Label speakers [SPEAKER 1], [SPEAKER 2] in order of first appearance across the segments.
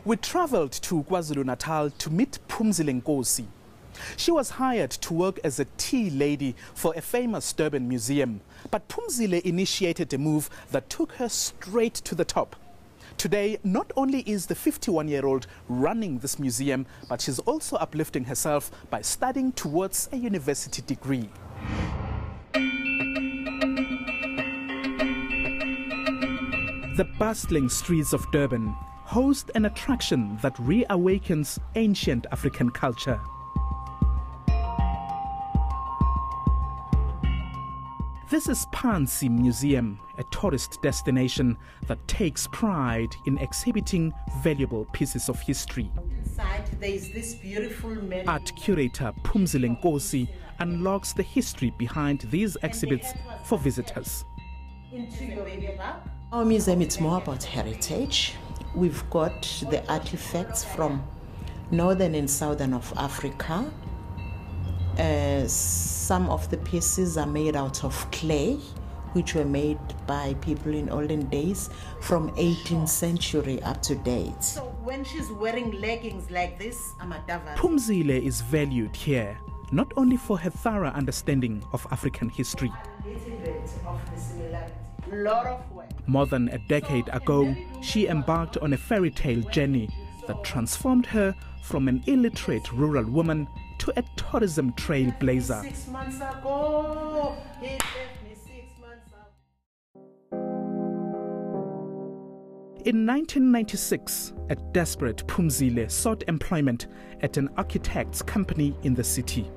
[SPEAKER 1] We travelled to KwaZulu Natal to meet Pumzile. She was hired to work as a tea lady for a famous Durban museum. But Pumzile initiated a move that took her straight to the top. Today, not only is the 51-year-old running this museum, but she's also uplifting herself by studying towards a university degree. The bustling streets of Durban host an attraction that reawakens ancient African culture. This is Pansy Museum, a tourist destination that takes pride in exhibiting valuable pieces of history.
[SPEAKER 2] Inside there is this beautiful
[SPEAKER 1] Art curator Pumzile unlocks the history behind these exhibits for visitors.
[SPEAKER 2] Our museum is more about heritage. We've got the artifacts from northern and southern of Africa. Some of the pieces are made out of clay, which were made by people in olden days from 18th century up to date. So when she's wearing leggings like this, I'm a dava.
[SPEAKER 1] Pumzile is valued here, not only for her thorough understanding of African history.
[SPEAKER 2] A little bit of the similarity. Lot of work.
[SPEAKER 1] More than a decade ago, she embarked on a fairy tale journey that transformed her from an illiterate rural woman to a tourism trailblazer.
[SPEAKER 2] 6 months ago, he left me 6 months ago.
[SPEAKER 1] In 1996, a desperate Pumzile sought employment at an architect's company in the city.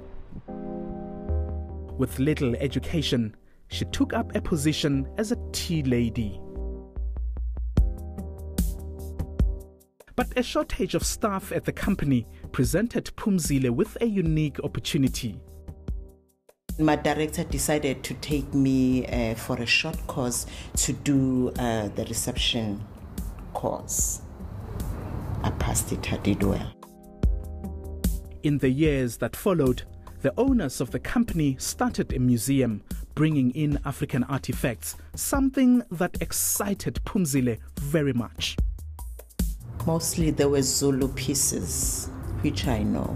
[SPEAKER 1] With little education, she took up a position as a tea lady. But a shortage of staff at the company presented Pumzile with a unique opportunity.
[SPEAKER 2] My director decided to take me for a short course to do the reception course. I passed it, I did well.
[SPEAKER 1] In the years that followed, the owners of the company started a museum, bringing in African artifacts, something that excited Pumzile very much.
[SPEAKER 2] Mostly there were Zulu pieces, which I know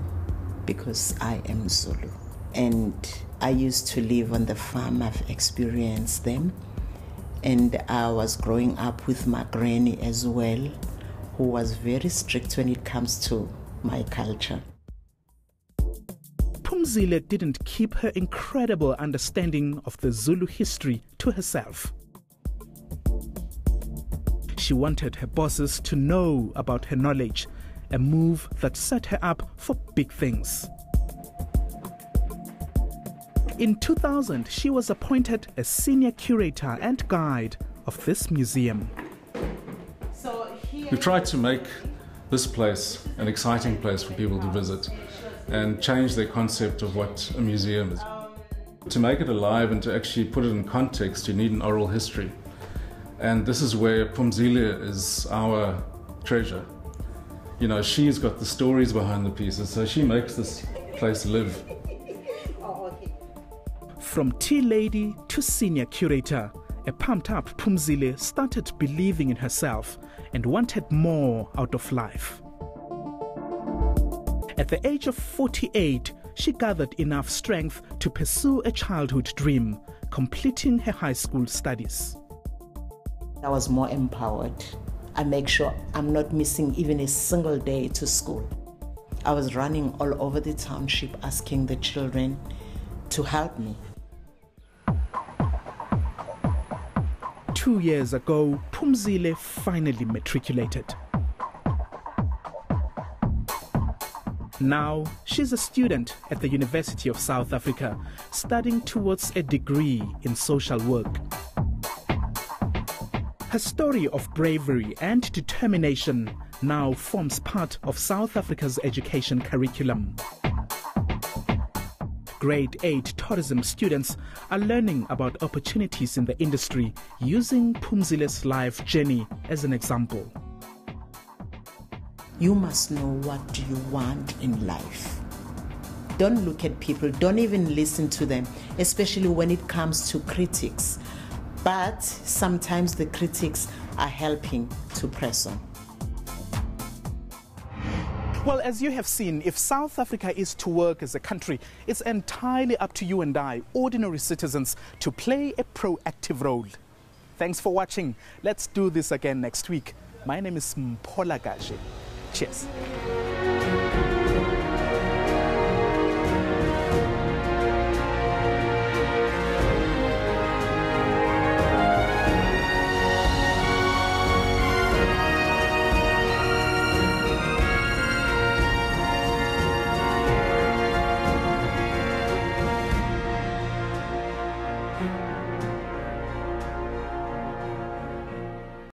[SPEAKER 2] because I am Zulu. And I used to live on the farm, I've experienced them. And I was growing up with my granny as well, who was very strict when it comes to my culture.
[SPEAKER 1] Pumzile didn't keep her incredible understanding of the Zulu history to herself. She wanted her bosses to know about her knowledge, a move that set her up for big things. In 2000, she was appointed as senior curator and guide of this museum.
[SPEAKER 3] We've tried to make this place an exciting place for people to visit and change their concept of what a museum is. To make it alive and to actually put it in context, you need an oral history. And this is where Pumzile is our treasure. You know, she's got the stories behind the pieces, so she makes this place live.
[SPEAKER 1] From tea lady to senior curator, a pumped-up Pumzile started believing in herself and wanted more out of life. At the age of 48, she gathered enough strength to pursue a childhood dream, completing her high school studies.
[SPEAKER 2] I was more empowered. I make sure I'm not missing even a single day to school. I was running all over the township asking the children to help me.
[SPEAKER 1] 2 years ago, Pumzile finally matriculated. Now, she's a student at the University of South Africa, studying towards a degree in social work. Her story of bravery and determination now forms part of South Africa's education curriculum. Grade 8 tourism students are learning about opportunities in the industry using Pumzile's life journey as an example.
[SPEAKER 2] You must know what you want in life. Don't look at people, don't even listen to them, especially when it comes to critics. But sometimes the critics are helping to press on.
[SPEAKER 1] Well, as you have seen, if South Africa is to work as a country, it's entirely up to you and I, ordinary citizens, to play a proactive role. Thanks for watching. Let's do this again next week. My name is Mphola Gaje. Cheers.